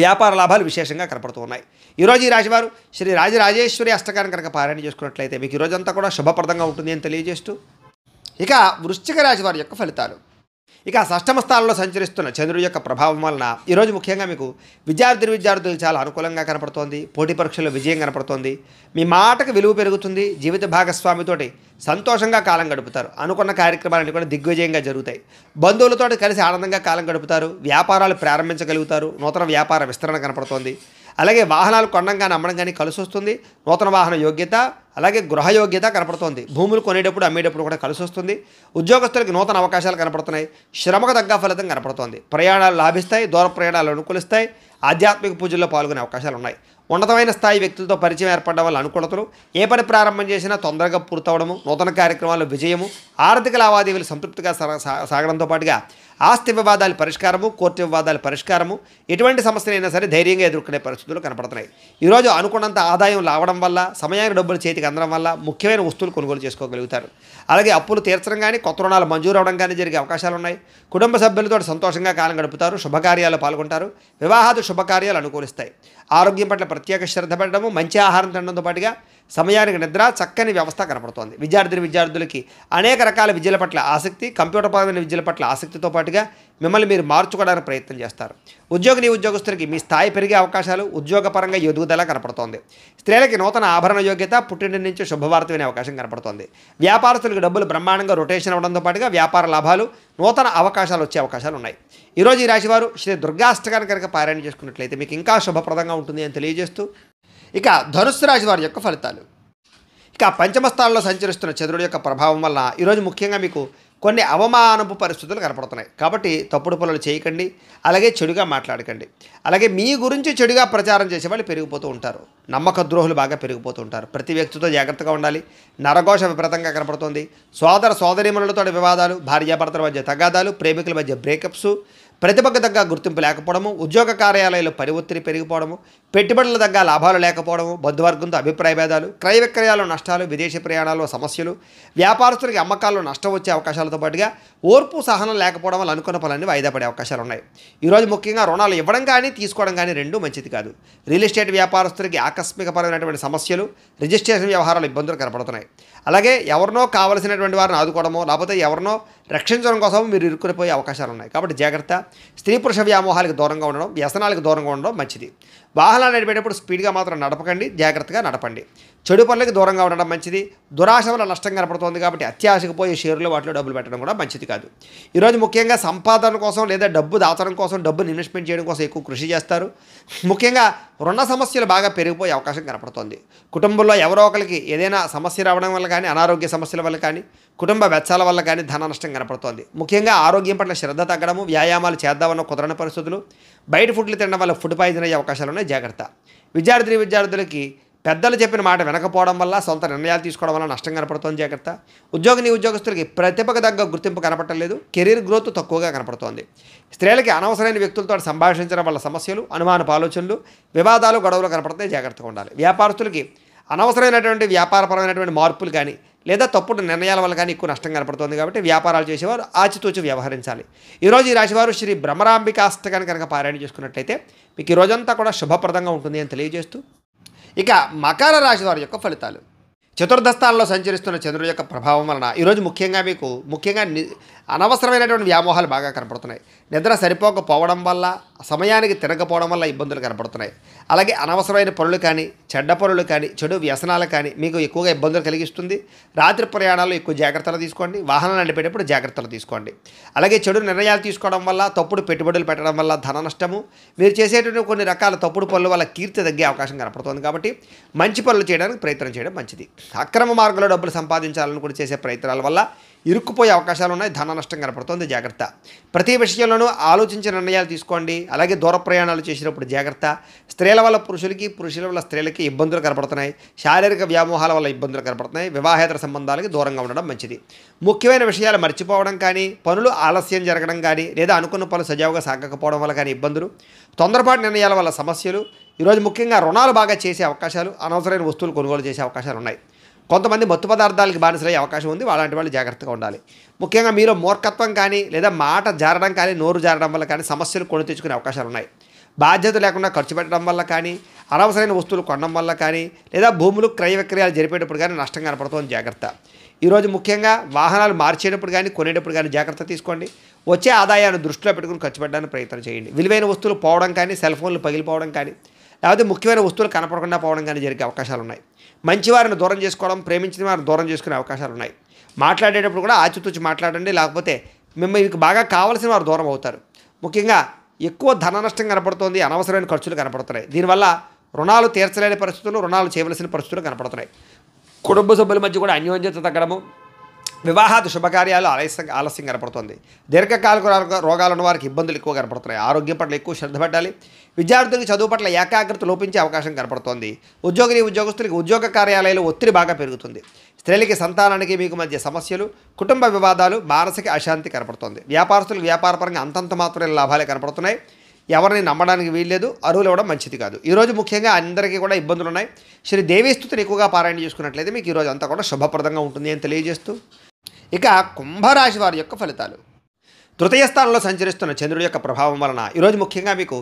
వ్యాపార లాభాలు విశేషంగా కనపడుతూ ఉన్నాయి. ఈరోజు ఈ రాశివారు శ్రీ రాజరాజేశ్వరి అష్టకాన్ని కనుక పారాయణ చేసుకున్నట్లయితే మీకు ఈరోజంతా కూడా శుభప్రదంగా ఉంటుంది అని తెలియజేస్తూ, ఇక వృశ్చిక రాశి వారి యొక్క ఫలితాలు. ఇక షష్టమ స్థానంలో సంచరిస్తున్న చంద్రుడి యొక్క ప్రభావం వలన ఈరోజు ముఖ్యంగా మీకు విద్యార్థులకు చాలా అనుకూలంగా కనపడుతోంది. పోటీ పరీక్షల్లో విజయం కనపడుతోంది. మీ మాటకు విలువ పెరుగుతుంది. జీవిత భాగస్వామితోటి సంతోషంగా కాలం గడుపుతారు. అనుకున్న కార్యక్రమాలన్నీ కూడా దిగ్విజయంగా జరుగుతాయి. బంధువులతో కలిసి ఆనందంగా కాలం గడుపుతారు. వ్యాపారాలు ప్రారంభించగలుగుతారు. నూతన వ్యాపార విస్తరణ కనపడుతోంది. అలాగే వాహనాలు కొనడం కానీ, అమ్మడం కానీ కలిసి వస్తుంది. నూతన వాహన యోగ్యత, అలాగే గృహ యోగ్యత కనపడుతోంది. భూములు కొనేటప్పుడు, అమ్మేటప్పుడు కూడా కలిసి వస్తుంది. ఉద్యోగస్తులకు నూతన అవకాశాలు కనపడుతున్నాయి. శ్రమకు తగ్గ ఫలితం కనపడుతోంది. ప్రయాణాలు లాభిస్తాయి. దూర ప్రయాణాలు అనుకూలిస్తాయి. ఆధ్యాత్మిక పూజల్లో పాల్గొనే అవకాశాలు ఉన్నాయి. ఉన్నతమైన స్థాయి వ్యక్తులతో పరిచయం ఏర్పడడం వల్ల అనుకూలతలు, ఏ పని ప్రారంభం చేసినా తొందరగా పూర్తవడము, నూతన కార్యక్రమాల్లో విజయము, ఆర్థిక లావాదేవీలు సంతృప్తిగా సాగడంతో పాటుగా ఆస్తి వివాదాల పరిష్కారము, కోర్టు వివాదాల పరిష్కారము, ఎటువంటి సమస్యలైనా సరే ధైర్యంగా ఎదుర్కొనే పరిస్థితులు కనపడుతున్నాయి. ఈరోజు అనుకున్నంత ఆదాయం రావడం వల్ల, సమయానికి డబ్బులు చేతికి అందడం వల్ల ముఖ్యమైన వస్తువులు కొనుగోలు చేసుకోగలుగుతారు. అలాగే అప్పులు తీర్చడం కానీ, కొత్త రుణాలు మంజూరు అవడం కానీ జరిగే అవకాశాలు ఉన్నాయి. కుటుంబ సభ్యులతో సంతోషంగా కాలం గడుపుతారు. శుభకార్యాలు పాల్గొంటారు. వివాహాది శుభకార్యాలు అనుకూలిస్తాయి. ఆరోగ్యం పట్ల ప్రత్యేక శ్రద్ధ పెట్టడము, మంచి ఆహారం తినడంతో పాటుగా సమయానికి నిద్ర, చక్కని వ్యవస్థ కనపడుతోంది. విద్యార్థులకి అనేక రకాల విద్యల పట్ల ఆసక్తి, కంప్యూటర్ పరమైన విద్యల పట్ల ఆసక్తితో పాటుగా మిమ్మల్ని మీరు మార్చుకోవడానికి ప్రయత్నం చేస్తారు. ఉద్యోగస్తులకి మీ స్థాయి పెరిగే అవకాశాలు, ఉద్యోగపరంగా ఎదుగుదల కనపడుతోంది. స్త్రీలకి నూతన ఆభరణ యోగ్యత, పుట్టింటి నుంచి శుభవార్త వినే అవకాశం కనపడుతోంది. వ్యాపారస్తులకు డబ్బులు బ్రహ్మాండంగా రొటేషన్ అవ్వడంతో పాటుగా వ్యాపార లాభాలు, నూతన అవకాశాలు వచ్చే అవకాశాలు ఉన్నాయి. ఈరోజు ఈ రాశివారు శ్రీ దుర్గాష్టకాన్ని కనుక పారాయణ చేసుకున్నట్లయితే మీకు ఇంకా శుభప్రదంగా ఉంటుంది అని తెలియజేస్తూ, ఇక ధనుస్సు రాశి వారి యొక్క ఫలితాలు. ఇక పంచమ స్థానంలో సంచరిస్తున్న చంద్రుడి యొక్క ప్రభావం వల్ల ఈరోజు ముఖ్యంగా మీకు కొన్ని అవమానపు పరిస్థితులు కనపడుతున్నాయి. కాబట్టి తప్పుడు పనులు చేయకండి. అలాగే చెడుగా మాట్లాడకండి. అలాగే మీ గురించి చెడుగా ప్రచారం చేసే వాళ్ళు పెరిగిపోతూ ఉంటారు. నమ్మక ద్రోహులు బాగా పెరిగిపోతూ ఉంటారు. ప్రతి వ్యక్తితో జాగ్రత్తగా ఉండాలి. నరఘోష విపరీతంగా కనపడుతుంది. సోదరీమణులతో వివాదాలు, భార్యాభర్తల మధ్య తగాదాలు, ప్రేమికుల మధ్య బ్రేకప్స్, ప్రతిభకు తగ్గ గుర్తింపు లేకపోవడము, ఉద్యోగ కార్యాలయాల్లో పని ఒత్తిడి పెరిగిపోవడము, పెట్టుబడుల తగ్గ లాభాలు లేకపోవడము, బంధువర్గంతో అభిప్రాయ భేదాలు, క్రయ విక్రయాల్లో నష్టాలు, విదేశీ ప్రయాణాల్లో సమస్యలు, వ్యాపారస్తులకి అమ్మకాల్లో నష్టం వచ్చే అవకాశాలతో పాటుగా ఓర్పు సహనం లేకపోవడం వల్ల అనుకున్న పనులన్నీ వాయిదా పడే అవకాశాలు ఉన్నాయి. ఈరోజు ముఖ్యంగా రుణాలు ఇవ్వడం కానీ, తీసుకోవడం కానీ రెండూ మంచిది కాదు. రియల్ ఎస్టేట్ వ్యాపారస్తులకి ఆకస్మికపరమైనటువంటి సమస్యలు, రిజిస్ట్రేషన్ వ్యవహారాలు ఇబ్బందులు కనపడుతున్నాయి. అలాగే ఎవరినో కావలసినటువంటి వారిని ఆదుకోవడమో, లేకపోతే ఎవరినో రక్షించడం కోసం మీరు ఇరుక్కునిపోయే అవకాశాలు ఉన్నాయి. కాబట్టి జాగ్రత్త. స్త్రీ పురుష వ్యామోహాలకు దూరంగా ఉండడం, వ్యసనాలకు దూరంగా ఉండడం మంచిది. వాహనాలు నడిపేటప్పుడు స్పీడ్గా మాత్రం నడపకండి. జాగ్రత్తగా నడపండి. చెడు పనులకి దూరంగా ఉండడం మంచిది. దురాశ వల్ల నష్టం కనపడుతుంది కాబట్టి అత్యాశకు పోయి షేర్లు వాటిలో డబ్బులు పెట్టడం కూడా మంచిది కాదు. ఈరోజు ముఖ్యంగా సంపాదన కోసం లేదా డబ్బు దాచడం కోసం, డబ్బుని ఇన్వెస్ట్మెంట్ చేయడం కోసం ఎక్కువ కృషి చేస్తారు. ముఖ్యంగా రుణ సమస్యలు బాగా పెరిగిపోయే అవకాశం కనపడుతుంది. కుటుంబంలో ఎవరో ఒకరికి ఏదైనా సమస్య రావడం వల్ల కానీ, అనారోగ్య సమస్యల వల్ల కానీ, కుటుంబ వెచ్చాల వల్ల కానీ ధన నష్టం కనపడుతోంది. ముఖ్యంగా ఆరోగ్యం పట్ల శ్రద్ధ తగ్గడము, వ్యాయామాలు చేద్దామన్న కుదరని పరిస్థితులు, బయట ఫుడ్లు తినడం వల్ల ఫుడ్ పాయిజన్ అయ్యే అవకాశాలు ఉన్నాయి. జాగ్రత్త. విద్యార్థులకి పెద్దలు చెప్పిన మాట వినకపోవడం వల్ల, సొంత నిర్ణయాలు తీసుకోవడం వల్ల నష్టం కనపడుతోంది. జాగ్రత్త. ఉద్యోగస్తులకి ప్రతిభకు తగ్గ గుర్తింపు కనపడటం లేదు. కెరీర్ గ్రోత్ తక్కువగా కనపడుతోంది. స్త్రీలకి అనవసరమైన వ్యక్తులతో సంభాషించడం వల్ల సమస్యలు, అనుమానపు ఆలోచనలు, వివాదాలు, గొడవలు కనపడతాయి. జాగ్రత్తగా ఉండాలి. వ్యాపారస్తులకి అనవసరమైనటువంటి వ్యాపారపరమైనటువంటి మార్పులు కానీ, లేదా తప్పుడు నిర్ణయాల వల్ల కానీ ఎక్కువ నష్టం కనపడుతుంది కాబట్టి వ్యాపారాలు చేసేవారు ఆచితూచి వ్యవహరించాలి. ఈరోజు ఈ రాశివారు శ్రీ భ్రమరాంబికాష్టకాన్ని కనుక పారాయణ చేసుకున్నట్లయితే మీకు ఈ రోజంతా కూడా శుభప్రదంగా ఉంటుంది అని తెలియజేస్తూ, ఇక మకర రాశి వారి యొక్క ఫలితాలు. చతుర్థ స్థానంలో సంచరిస్తున్న చంద్రుడి యొక్క ప్రభావం వలన ఈరోజు ముఖ్యంగా అనవసరమైనటువంటి వ్యామోహాలు బాగా కనపడుతున్నాయి. నిద్ర సరిపోకపోవడం వల్ల, సమయానికి తిరగకపోవడం వల్ల ఇబ్బందులు కనపడుతున్నాయి. అలాగే అనవసరమైన పనులు కానీ, చెడ్డ పనులు కానీ, చెడు వ్యసనాలు కానీ మీకు ఎక్కువగా ఇబ్బందులు కలిగిస్తుంది. రాత్రి ప్రయాణాల్లో ఎక్కువ జాగ్రత్తలు తీసుకోండి. వాహనాలు నడిపేటప్పుడు జాగ్రత్తలు తీసుకోండి. అలాగే చెడు నిర్ణయాలు తీసుకోవడం వల్ల, తప్పుడు పెట్టుబడులు పెట్టడం వల్ల ధన నష్టము, మీరు చేసేటువంటి కొన్ని రకాల తప్పుడు పనుల వల్ల కీర్తి తగ్గే అవకాశం కనపడుతుంది. కాబట్టి మంచి పనులు చేయడానికి ప్రయత్నం చేయడం మంచిది. అక్రమ మార్గంలో డబ్బులు సంపాదించాలని కూడా చేసే ప్రయత్నాల వల్ల ఇరుక్కుపోయే అవకాశాలు ఉన్నాయి. ధన నష్టం కనపడుతుంది, జాగ్రత్త. ప్రతి విషయంలోనూ ఆలోచించి నిర్ణయాలు తీసుకోండి. అలాగే దూర ప్రయాణాలు చేసినప్పుడు జాగ్రత్త. స్త్రీల వల్ల పురుషుల వల్ల స్త్రీలకి ఇబ్బందులు కనపడుతున్నాయి. శారీరక వ్యామోహాల వల్ల ఇబ్బందులు కనపడుతున్నాయి. వివాహేతర సంబంధాలకి దూరంగా ఉండడం మంచిది. ముఖ్యమైన విషయాలు మర్చిపోవడం కానీ, పనులు ఆలస్యం జరగడం కానీ, లేదా అనుకున్న పనులు సజావుగా సాగకపోవడం వల్ల కానీ ఇబ్బందులు, తొందరపాటు నిర్ణయాల వల్ల సమస్యలు. ఈరోజు ముఖ్యంగా రుణాలు బాగా చేసే అవకాశాలు, అనవసరమైన వస్తువులు కొనుగోలు చేసే అవకాశాలు ఉన్నాయి. కొంతమంది మత్తు పదార్థాలకి బానిసలయ్యే అవకాశం ఉంది. అలాంటి వాళ్ళు జాగ్రత్తగా ఉండాలి. ముఖ్యంగా మీరు మూర్ఖత్వం కానీ, లేదా మాట జారడం కానీ, నోరు జారడం వల్ల కానీ సమస్యలు కొని తెచ్చుకునే అవకాశాలు ఉన్నాయి. బాధ్యత లేకుండా ఖర్చు పెట్టడం వల్ల కానీ, అనవసరమైన వస్తువులు కొనడం వల్ల కానీ, లేదా భూములు క్రయ విక్రయాలు జరిపేటప్పుడు కానీ నష్టం కనపడుతుంది, జాగ్రత్త. ఈరోజు ముఖ్యంగా వాహనాలు మార్చేటప్పుడు కానీ, కొనేటప్పుడు కానీ జాగ్రత్త తీసుకోండి. వచ్చే ఆదాయాన్ని దృష్టిలో పెట్టుకుని ఖర్చు పెట్టడానికి ప్రయత్నం చేయండి. విలువైన వస్తువులు పోవడం కానీ, సెల్ ఫోన్లు పగిలిపోవడం కానీ, లేకపోతే ముఖ్యమైన వస్తువులు కనపడకుండా పోవడం కానీ జరిగే అవకాశాలు ఉన్నాయి. మంచివారిని దూరం చేసుకోవడం, ప్రేమించిన వారిని దూరం చేసుకునే అవకాశాలు ఉన్నాయి. మాట్లాడేటప్పుడు కూడా ఆచితూచి మాట్లాడండి, లేకపోతే మీకు బాగా కావాల్సిన వారు దూరం అవుతారు. ముఖ్యంగా ఎక్కువ ధన నష్టం కనపడుతుంది, అనవసరమైన ఖర్చులు కనపడుతున్నాయి. దీనివల్ల రుణాలు తీర్చలేని పరిస్థితులు, రుణాలు చేయవలసిన పరిస్థితులు కనపడుతున్నాయి. కుటుంబ సభ్యుల మధ్య కూడా అన్యోన్యత తగ్గడము, వివాహాది శుభకార్యాలు ఆలస్యం కనపడుతుంది. దీర్ఘకాలిక రోగాలు ఉన్న వారికి ఇబ్బందులు ఎక్కువ కనపడుతున్నాయి. ఆరోగ్యం పట్ల ఎక్కువ శ్రద్ధ పెట్టాలి. విద్యార్థులకు చదువు పట్ల ఏకాగ్రత లోపించే అవకాశం కనపడుతోంది. ఉద్యోగస్తులకి ఉద్యోగ కార్యాలయాలు ఒత్తిడి బాగా పెరుగుతుంది. స్త్రీలకి సంతానానికి మీకు మధ్య సమస్యలు, కుటుంబ వివాదాలు, మానసిక అశాంతి కనపడుతుంది. వ్యాపారస్తులకు వ్యాపారపరంగా అంతంత మాత్రమే లాభాలే కనపడుతున్నాయి. ఎవరిని నమ్మడానికి వీల్లేదు. అరువులు ఇవ్వడం మంచిది కాదు. ఈరోజు ముఖ్యంగా అందరికీ కూడా ఇబ్బందులు ఉన్నాయి. శ్రీ దేవీ స్తుతిని ఎక్కువగా పారాయణ చేసుకున్నట్లయితే మీకు ఈరోజు అంతా కూడా శుభప్రదంగా ఉంటుంది అని తెలియజేస్తూ, ఇక కుంభరాశి వారి యొక్క ఫలితాలు. తృతీయ స్థానంలో సంచరిస్తున్న చంద్రుడి యొక్క ప్రభావం వలన ఈరోజు ముఖ్యంగా మీకు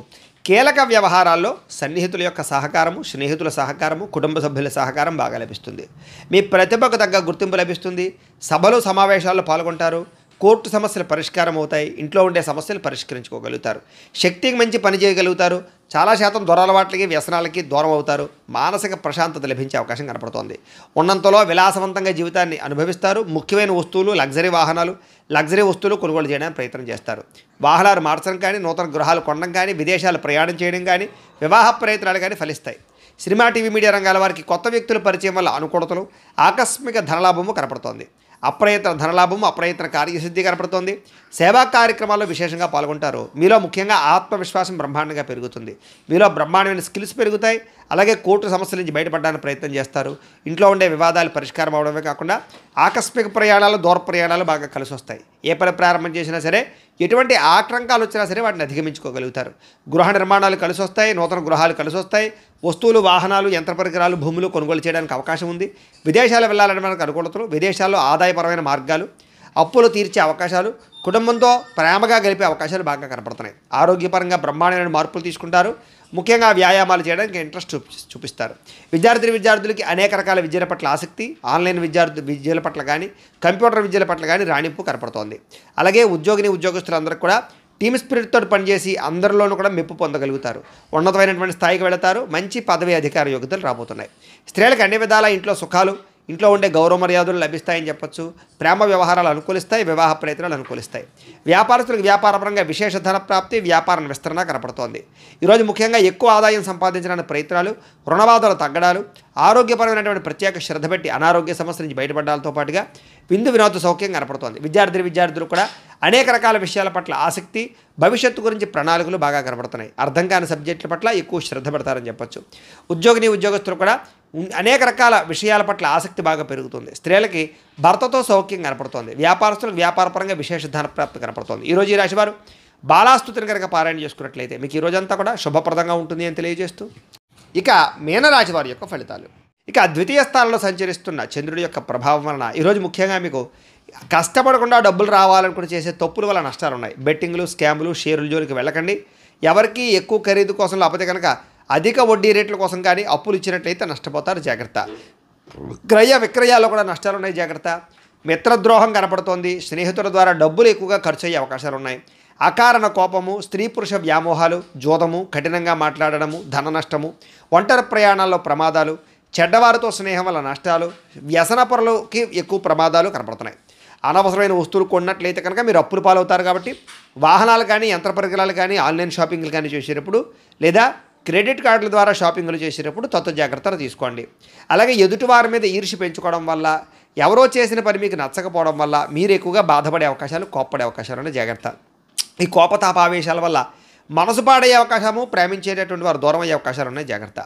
కీలక వ్యవహారాల్లో సన్నిహితుల యొక్క సహకారము, స్నేహితుల సహకారము, కుటుంబ సభ్యుల సహకారం బాగా లభిస్తుంది. మీ ప్రతిభకు తగ్గ గుర్తింపు లభిస్తుంది. సభలు సమావేశాల్లో పాల్గొంటారు. కోర్టు సమస్యలు పరిష్కారం అవుతాయి. ఇంట్లో ఉండే సమస్యలు పరిష్కరించుకోగలుగుతారు. శక్తికి మంచి పని చేయగలుగుతారు. చాలా శాతం దురలవాట్లకి, వ్యసనాలకి దూరం అవుతారు. మానసిక ప్రశాంతత లభించే అవకాశం కనపడుతోంది. ఉన్నంతలో విలాసవంతంగా జీవితాన్ని అనుభవిస్తారు. ముఖ్యమైన వస్తువులు, లగ్జరీ వస్తువులు కొనుగోలు చేయడానికి ప్రయత్నం చేస్తారు. వాహనాలు మార్చడం కానీ, నూతన గృహాలు కొనడం కానీ, విదేశాలు ప్రయాణం చేయడం కానీ, వివాహ ప్రయత్నాలు కానీ ఫలిస్తాయి. సినిమా, టీవీ, మీడియా రంగాల వారికి కొత్త వ్యక్తుల పరిచయం వల్ల అనుకూలతలు, ఆకస్మిక ధనలాభము కనపడుతోంది. అప్రయత్న ధనలాభము, అప్రయత్న కార్యసిద్ధి కనపడుతోంది. సేవా కార్యక్రమాల్లో విశేషంగా పాల్గొంటారు. మీలో ముఖ్యంగా ఆత్మవిశ్వాసం బ్రహ్మాండంగా పెరుగుతుంది. మీలో బ్రహ్మాండమైన స్కిల్స్ పెరుగుతాయి. అలాగే కోర్టు సమస్యల నుంచి బయటపడడానికి ప్రయత్నం చేస్తారు. ఇంట్లో ఉండే వివాదాలు పరిష్కారం అవడమే కాకుండా ఆకస్మిక ప్రయాణాలు, దూర ప్రయాణాలు బాగా కలిసి వస్తాయి. ఏ పని ప్రారంభం చేసినా సరే, ఎటువంటి ఆటంకాలు వచ్చినా సరే వాటిని అధిగమించుకోగలుగుతారు. గృహ నిర్మాణాలు కలిసి వస్తాయి. నూతన గృహాలు కలిసి వస్తాయి. వస్తువులు, వాహనాలు, యంత్ర పరికరాలు, భూములు కొనుగోలు చేయడానికి అవకాశం ఉంది. విదేశాలు వెళ్ళాలని మనకు అనుకూలతలు, విదేశాల్లో ఆదాయపరమైన మార్గాలు, అప్పులు తీర్చే అవకాశాలు, కుటుంబంతో ప్రేమగా గడిపే అవకాశాలు బాగా కనపడుతున్నాయి. ఆరోగ్యపరంగా బ్రహ్మాండమైన మార్పులు తీసుకుంటారు. ముఖ్యంగా వ్యాయామాలు చేయడానికి ఇంట్రెస్ట్ చూపిస్తారు. విద్యార్థులకి అనేక రకాల విద్యల పట్ల ఆసక్తి, ఆన్లైన్ విద్యల పట్ల కానీ, కంప్యూటర్ విద్యల పట్ల కానీ రాణింపు కనపడుతోంది. అలాగే ఉద్యోగస్తులందరికీ కూడా టీమ్ స్పిరిట్తో పనిచేసి అందరిలోనూ కూడా మెప్పు పొందగలుగుతారు. ఉన్నతమైనటువంటి స్థాయికి వెళతారు. మంచి పదవి, అధికార యోగ్యతలు రాబోతున్నాయి. స్త్రీలకు అన్ని విధాల ఇంట్లో సుఖాలు, ఇంట్లో ఉండే గౌరవ మర్యాదలు లభిస్తాయని చెప్పొచ్చు. ప్రేమ వ్యవహారాలు అనుకూలిస్తాయి. వివాహ ప్రయత్నాలు అనుకూలిస్తాయి. వ్యాపారస్తులకు వ్యాపారపరంగా విశేష ధన ప్రాప్తి, వ్యాపార విస్తరణ కనపడుతోంది. ఈరోజు ముఖ్యంగా ఎక్కువ ఆదాయం సంపాదించడానికి ప్రయత్నాలు, రుణబాధలు తగ్గడాలు, ఆరోగ్యపరమైనటువంటి ప్రత్యేక శ్రద్ధ పెట్టి అనారోగ్య సమస్యల నుంచి బయటపడడాలతో పాటుగా విందు వినోద సౌఖ్యం కనపడుతోంది. విద్యార్థులు కూడా అనేక రకాల విషయాల పట్ల ఆసక్తి, భవిష్యత్తు గురించి ప్రణాళికలు బాగా కనపడుతున్నాయి. అర్థం కాని సబ్జెక్టుల పట్ల ఎక్కువ శ్రద్ధ పెడతారని చెప్పొచ్చు. ఉద్యోగస్తులు కూడా అనేక రకాల విషయాల పట్ల ఆసక్తి బాగా పెరుగుతుంది. స్త్రీలకి భర్తతో సౌఖ్యం కనపడుతోంది. వ్యాపారస్తులకు వ్యాపారపరంగా విశేష ధనప్రాప్తి కనపడుతోంది. ఈరోజు ఈ రాశివారు బాలాస్తుతిని కనుక పారాయణ చేసుకున్నట్లయితే మీకు ఈ రోజంతా కూడా శుభప్రదంగా ఉంటుంది అని తెలియజేస్తూ, ఇక మీనరాశి వారి యొక్క ఫలితాలు. ఇక ద్వితీయ స్థానంలో సంచరిస్తున్న చంద్రుడి యొక్క ప్రభావం వలన ఈరోజు ముఖ్యంగా మీకు కష్టపడకుండా డబ్బులు రావాలనుకుని చేసే తప్పుల వల్ల నష్టాలు ఉన్నాయి. బెట్టింగ్లు, స్కాములు, షేర్ల జోలికి వెళ్ళకండి. ఎవరికి ఎక్కువ ఖరీదు కోసం లేకపోతే కనుక అధిక వడ్డీ రేట్ల కోసం కానీ అప్పులు ఇచ్చినట్లయితే నష్టపోతారు, జాగ్రత్త. క్రయ విక్రయాల్లో కూడా నష్టాలు ఉన్నాయి, జాగ్రత్త. మిత్రద్రోహం కనపడుతోంది. స్నేహితుల ద్వారా డబ్బులు ఎక్కువగా ఖర్చు అయ్యే అవకాశాలు ఉన్నాయి. అకారణ కోపము, స్త్రీ పురుష వ్యామోహాలు, జోదము, కఠినంగా మాట్లాడడము, ధన నష్టము, ఒంటరి ప్రయాణాల్లో ప్రమాదాలు, చెడ్డవారితో స్నేహం వల్ల నష్టాలు, వ్యసనపరులకి ఎక్కువ ప్రమాదాలు కనపడుతున్నాయి. అనవసరమైన వస్తువులు కొన్నట్లయితే కనుక మీరు అప్పులు పాలవుతారు. కాబట్టి వాహనాలు కానీ, యంత్ర పరికరాలు కానీ, ఆన్లైన్ షాపింగ్లు కానీ చేసేటప్పుడు లేదా క్రెడిట్ కార్డుల ద్వారా షాపింగ్లు చేసేటప్పుడు తత్వ జాగ్రత్తలు తీసుకోండి. అలాగే ఎదుటివారి మీద ఈర్ష్య పెంచుకోవడం వల్ల, ఎవరో చేసిన పని మీకు నచ్చకపోవడం వల్ల మీరు ఎక్కువగా బాధపడే అవకాశాలు, కోప్పడే అవకాశాలు ఉన్నాయి, జాగ్రత్త. ఈ కోపతాపావేశాల వల్ల మనసు పాడయ్యే అవకాశము, ప్రేమించేటటువంటి వారు దూరం అయ్యే అవకాశాలు ఉన్నాయి, జాగ్రత్త.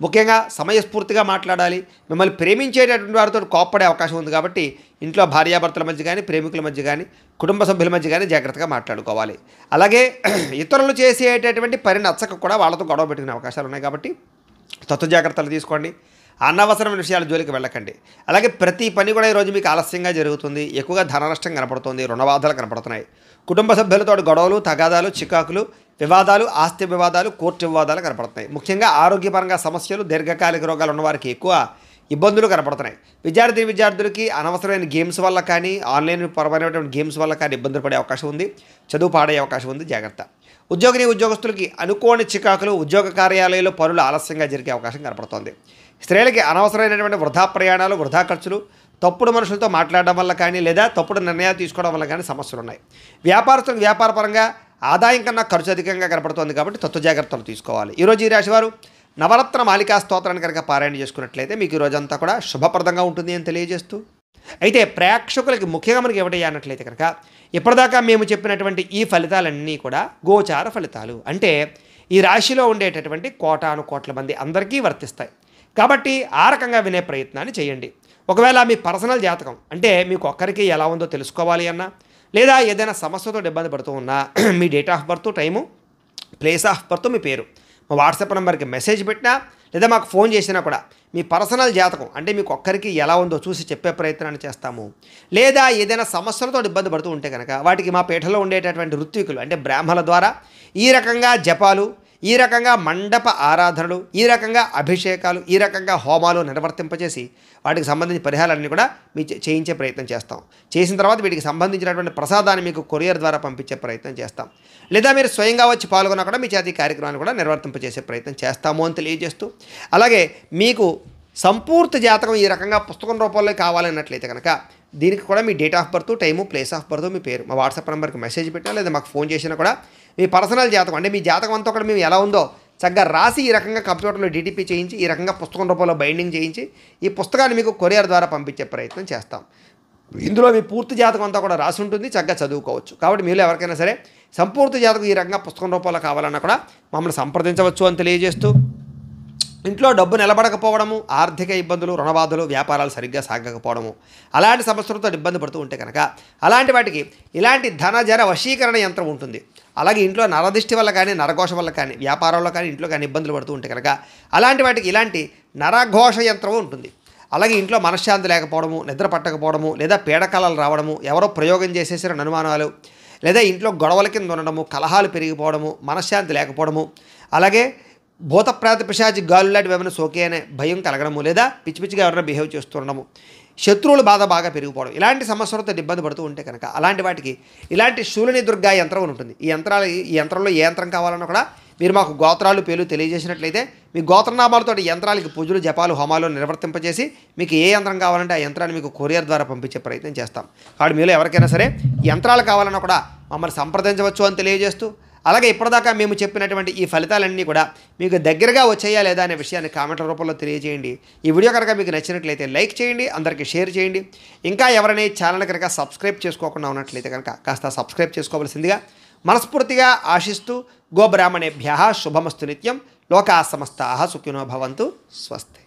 ముఖ్యంగా సమయస్ఫూర్తిగా మాట్లాడాలి. మిమ్మల్ని ప్రేమించేటటువంటి వారితో కోప్పడే అవకాశం ఉంది. కాబట్టి ఇంట్లో భార్యాభర్తల మధ్య కానీ, ప్రేమికుల మధ్య కానీ, కుటుంబ సభ్యుల మధ్య కానీ జాగ్రత్తగా మాట్లాడుకోవాలి. అలాగే ఇతరులు చేసేటటువంటి పని నచ్చక కూడా వాళ్ళతో గొడవ పెట్టుకునే అవకాశాలు ఉన్నాయి. కాబట్టి తత్వ జాగ్రత్తలు తీసుకోండి. అనవసరమైన విషయాల జోలికి వెళ్ళకండి. అలాగే ప్రతి పని కూడా ఈరోజు మీకు ఆలస్యంగా జరుగుతుంది. ఎక్కువగా ధన నష్టం కనపడుతుంది, రుణబాధలు కనపడుతున్నాయి. కుటుంబ సభ్యులతో గొడవలు, తగాదాలు, చికాకులు, వివాదాలు, ఆస్తి వివాదాలు, కోర్టు వివాదాలు కనపడుతున్నాయి. ముఖ్యంగా ఆరోగ్యపరంగా సమస్యలు, దీర్ఘకాలిక రోగాలు ఉన్నవారికి ఎక్కువ ఇబ్బందులు కనపడుతున్నాయి. విద్యార్థులకి అనవసరమైన గేమ్స్ వల్ల కానీ, ఆన్లైన్ పరమైనటువంటి గేమ్స్ వల్ల కానీ ఇబ్బందులు పడే అవకాశం ఉంది, చదువు పాడే అవకాశం ఉంది, జాగ్రత్త. ఉద్యోగస్తులకి అనుకోని చికాకులు, ఉద్యోగ కార్యాలయాల్లో పనులు ఆలస్యంగా జరిగే అవకాశం కనపడుతోంది. స్త్రీలకి అనవసరమైనటువంటి వృధా ప్రయాణాలు, వృధా ఖర్చులు, తప్పుడు మనుషులతో మాట్లాడడం వల్ల కానీ లేదా తప్పుడు నిర్ణయాలు తీసుకోవడం వల్ల కానీ సమస్యలు ఉన్నాయి. వ్యాపారస్తులకు వ్యాపారపరంగా ఆదాయం కన్నా ఖర్చు అధికంగా కనపడుతోంది. కాబట్టి తత్వ జాగ్రత్తలు తీసుకోవాలి. ఈరోజు ఈ రాశివారు నవరత్న మాలికా స్తోత్రాన్ని కనుక పారాయణ చేసుకున్నట్లయితే మీకు ఈ రోజంతా కూడా శుభప్రదంగా ఉంటుంది అని తెలియజేస్తూ, అయితే ప్రేక్షకులకి ముఖ్యంగా మనకి ఏమిటయ్యా అన్నట్లయితే కనుక ఇప్పటిదాకా మేము చెప్పినటువంటి ఈ ఫలితాలన్నీ కూడా గోచార ఫలితాలు. అంటే ఈ రాశిలో ఉండేటటువంటి కోటాను కోట్ల మంది అందరికీ వర్తిస్తాయి. కాబట్టి ఆ రకంగా వినే ప్రయత్నాన్ని చేయండి. ఒకవేళ మీ పర్సనల్ జాతకం అంటే మీకు ఒక్కరికి ఎలా ఉందో తెలుసుకోవాలి అన్నా, లేదా ఏదైనా సమస్యతో ఇబ్బంది పడుతూ ఉన్నా మీ date of birth, time, place of birth, మీ పేరు మా వాట్సాప్ నెంబర్కి మెసేజ్ పెట్టినా లేదా మాకు ఫోన్ చేసినా కూడా మీ పర్సనల్ జాతకం అంటే మీకు ఒక్కరికి ఎలా ఉందో చూసి చెప్పే ప్రయత్నాన్ని చేస్తాము. లేదా ఏదైనా సమస్యలతో ఇబ్బంది పడుతూ ఉంటే కనుక వాటికి మా పీఠలో ఉండేటటువంటి ఋత్వికులు అంటే బ్రాహ్మణుల ద్వారా ఈ రకంగా జపాలు, ఈ రకంగా మండప ఆరాధనలు, ఈ రకంగా అభిషేకాలు, ఈ రకంగా హోమాలు నిర్వర్తింపచేసి వాటికి సంబంధించిన పరిహారాలన్నీ కూడా మీ చేయించే ప్రయత్నం చేస్తాం. చేసిన తర్వాత వీటికి సంబంధించినటువంటి ప్రసాదాన్ని మీకు కొరియర్ ద్వారా పంపించే ప్రయత్నం చేస్తాం. లేదా మీరు స్వయంగా వచ్చి పాల్గొన్నా కూడా మీ చేతి కార్యక్రమాన్ని కూడా నిర్వర్తింపచేసే ప్రయత్నం చేస్తాము అని తెలియజేస్తూ, అలాగే మీకు సంపూర్తి జాతకం ఈ రకంగా పుస్తకం రూపంలో కావాలన్నట్లయితే కనుక దీనికి కూడా మీ date of birth, time, place of birth, మీ పేరు మా వాట్సాప్ నెంబర్కి మెసేజ్ పెట్టినా లేదా మాకు ఫోన్ చేసినా కూడా మీ పర్సనల్ జాతకం అంటే మీ జాతకం అంతా కూడా మేము ఎలా ఉందో చక్కగా రాసి ఈ రకంగా కంప్యూటర్లో డీటీపీ చేయించి ఈ రకంగా పుస్తకం రూపంలో బైండింగ్ చేయించి ఈ పుస్తకాన్ని మీకు కొరియర్ ద్వారా పంపించే ప్రయత్నం చేస్తాం. ఇందులో మీ పూర్తి జాతకం అంతా కూడా రాసి ఉంటుంది, చక్కగా చదువుకోవచ్చు. కాబట్టి మీరు ఎవరికైనా సరే సంపూర్తి జాతకం ఈ రకంగా పుస్తకం రూపంలో కావాలన్నా కూడా మమ్మల్ని సంప్రదించవచ్చు అని తెలియజేస్తూ, ఇంట్లో డబ్బు నిలబడకపోవడము, ఆర్థిక ఇబ్బందులు, రుణబాధలు, వ్యాపారాలు సరిగ్గా సాగకపోవడము, అలాంటి సమస్యలతో ఇబ్బంది పడుతూ ఉంటే కనుక అలాంటి వాటికి ఇలాంటి ధనజర వశీకరణ యంత్రం ఉంటుంది. అలాగే ఇంట్లో నరదిష్టి వల్ల కానీ, నరఘోష వల్ల కానీ, వ్యాపారంలో కానీ, ఇంట్లో కానీ ఇబ్బందులు పడుతూ ఉంటే కనుక అలాంటి వాటికి ఇలాంటి నరఘోష యంత్రం ఉంటుంది. అలాగే ఇంట్లో మనశ్శాంతి లేకపోవడము, నిద్ర పట్టకపోవడము, లేదా పీడకలలు రావడము, ఎవరో ప్రయోగం చేసేసిన అనుమానాలు, లేదా ఇంట్లో గొడవల కింద ఉండడము, కలహాలు పెరిగిపోవడము, మనశ్శాంతి లేకపోవడము, అలాగే భూత ప్రేత పిశాచి గాలు లాంటివి ఏమైనా సోకే అనే భయం కలగడము, లేదా పిచ్చి పిచ్చిగా ఎవరైనా బిహేవ్ చేస్తుండడము, శత్రువుల బాధ బాగా పెరిగిపోవడం, ఇలాంటి సమస్యలతో ఇబ్బంది పడుతూ ఉంటే కనుక అలాంటి వాటికి ఇలాంటి శూలిని దుర్గా యంత్రం ఉంటుంది. ఈ యంత్రంలో ఏ యంత్రం కావాలన్నా కూడా మీరు మాకు గోత్రాలు, పేర్లు తెలియజేసినట్లయితే మీ గోత్రనామాలతో యంత్రాలకి పూజలు, జపాలు, హోమాలు నిర్వర్తింపజేసి మీకు ఏ యంత్రం కావాలంటే ఆ యంత్రాన్ని మీకు కొరియర్ ద్వారా పంపించే ప్రయత్నం చేస్తాం. కాబట్టి మీలో ఎవరికైనా సరే యంత్రాలు కావాలన్నా కూడా మమ్మల్ని సంప్రదించవచ్చు అని తెలియజేస్తూ, అలాగే ఇప్పటిదాకా మేము చెప్పినటువంటి ఈ ఫలితాలన్నీ కూడా మీకు దగ్గరగా వచ్చాయా లేదా అనే విషయాన్ని కామెంట్ల రూపంలో తెలియజేయండి. ఈ వీడియో కనుక మీకు నచ్చినట్లయితే లైక్ చేయండి, అందరికీ షేర్ చేయండి. ఇంకా ఎవరైనా ఈ ఛానల్ కనుక సబ్స్క్రైబ్ చేసుకోకుండా ఉన్నట్లయితే కనుక కాస్త సబ్స్క్రైబ్ చేసుకోవాల్సిందిగా మనస్ఫూర్తిగా ఆశిస్తూ, గోబ్రాహ్మణేభ్యః శుభమస్తు నిత్యం, లోకా సమస్తాః సుఖినో భవంతు, స్వస్తి.